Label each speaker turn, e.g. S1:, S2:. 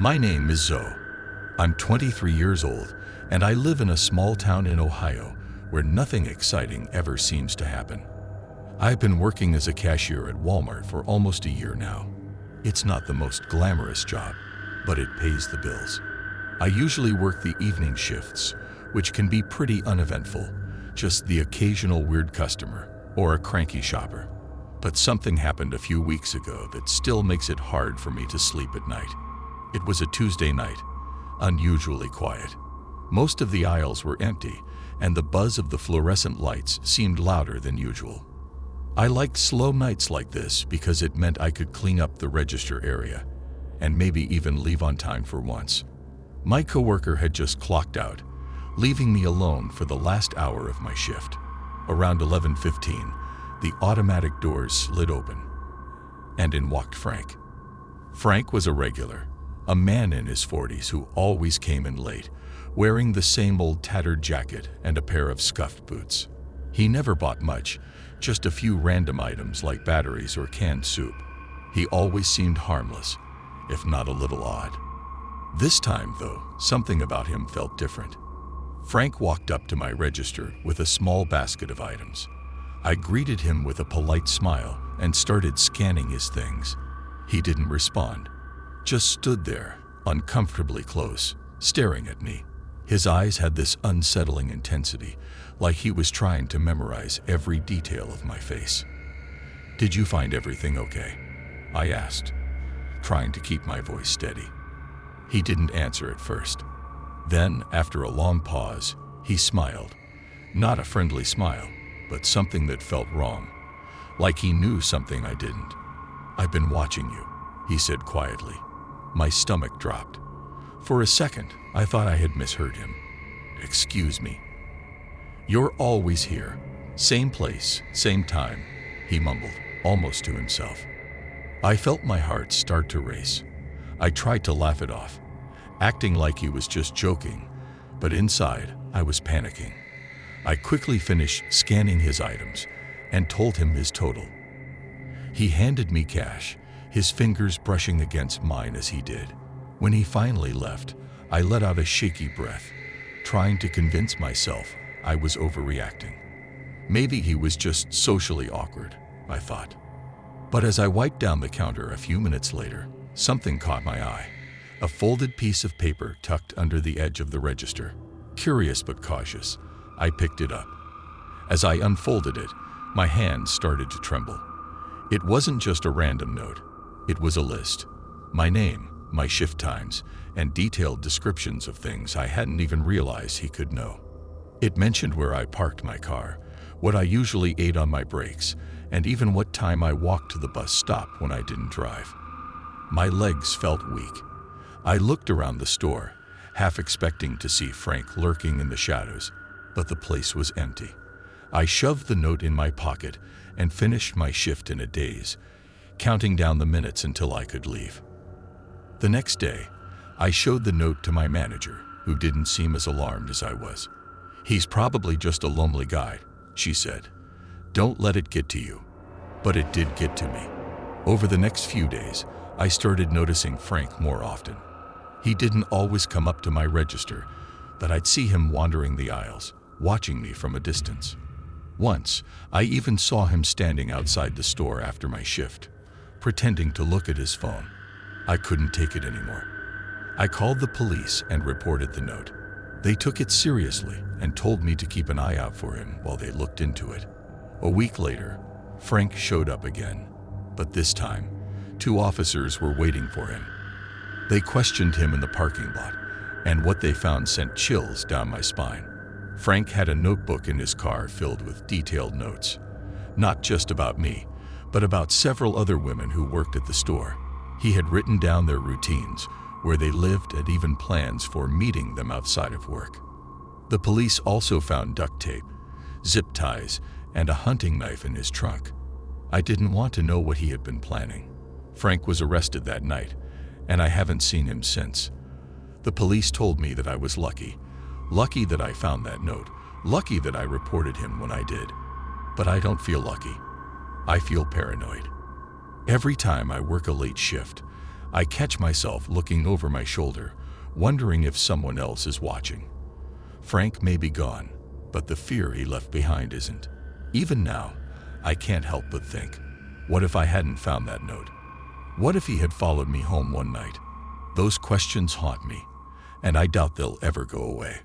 S1: My name is Zoe. I'm 23 years old, and I live in a small town in Ohio where nothing exciting ever seems to happen. I've been working as a cashier at Walmart for almost a year now. It's not the most glamorous job, but it pays the bills. I usually work the evening shifts, which can be pretty uneventful, just the occasional weird customer or a cranky shopper. But something happened a few weeks ago that still makes it hard for me to sleep at night. It was a Tuesday night, unusually quiet. Most of the aisles were empty, and the buzz of the fluorescent lights seemed louder than usual. I liked slow nights like this because it meant I could clean up the register area, and maybe even leave on time for once. My coworker had just clocked out, leaving me alone for the last hour of my shift. Around 11:15, the automatic doors slid open, and in walked Frank. Frank was a regular, a man in his 40s who always came in late, wearing the same old tattered jacket and a pair of scuffed boots. He never bought much, just a few random items like batteries or canned soup. He always seemed harmless, if not a little odd. This time, though, something about him felt different. Frank walked up to my register with a small basket of items. I greeted him with a polite smile and started scanning his things. He didn't respond, just stood there, uncomfortably close, staring at me. His eyes had this unsettling intensity, like he was trying to memorize every detail of my face. "Did you find everything okay?" I asked, trying to keep my voice steady. He didn't answer at first. Then, after a long pause, he smiled. Not a friendly smile, but something that felt wrong, like he knew something I didn't. "I've been watching you," he said quietly. My stomach dropped. For a second, I thought I had misheard him. "Excuse me." "You're always here. Same place, same time," he mumbled, almost to himself. I felt my heart start to race. I tried to laugh it off, acting like he was just joking, but inside, I was panicking. I quickly finished scanning his items and told him his total. He handed me cash, his fingers brushing against mine as he did. When he finally left, I let out a shaky breath, trying to convince myself I was overreacting. Maybe he was just socially awkward, I thought. But as I wiped down the counter a few minutes later, something caught my eye. A folded piece of paper tucked under the edge of the register. Curious but cautious, I picked it up. As I unfolded it, my hands started to tremble. It wasn't just a random note. It was a list. My name, my shift times, and detailed descriptions of things I hadn't even realized he could know. It mentioned where I parked my car, what I usually ate on my breaks, and even what time I walked to the bus stop when I didn't drive. My legs felt weak. I looked around the store, half expecting to see Frank lurking in the shadows, but the place was empty. I shoved the note in my pocket and finished my shift in a daze, counting down the minutes until I could leave. The next day, I showed the note to my manager, who didn't seem as alarmed as I was. "He's probably just a lonely guy," she said. "Don't let it get to you." But it did get to me. Over the next few days, I started noticing Frank more often. He didn't always come up to my register, but I'd see him wandering the aisles, watching me from a distance. Once, I even saw him standing outside the store after my shift, pretending to look at his phone. I couldn't take it anymore. I called the police and reported the note. They took it seriously and told me to keep an eye out for him while they looked into it. A week later, Frank showed up again, but this time, 2 officers were waiting for him. They questioned him in the parking lot, and what they found sent chills down my spine. Frank had a notebook in his car filled with detailed notes, not just about me, but about several other women who worked at the store. He had written down their routines, where they lived, and even plans for meeting them outside of work. The police also found duct tape, zip ties, and a hunting knife in his trunk. I didn't want to know what he had been planning. Frank was arrested that night, and I haven't seen him since. The police told me that I was lucky. Lucky that I found that note. Lucky that I reported him when I did. But I don't feel lucky. I feel paranoid. Every time I work a late shift, I catch myself looking over my shoulder, wondering if someone else is watching. Frank may be gone, but the fear he left behind isn't. Even now, I can't help but think, what if I hadn't found that note? What if he had followed me home one night? Those questions haunt me, and I doubt they'll ever go away.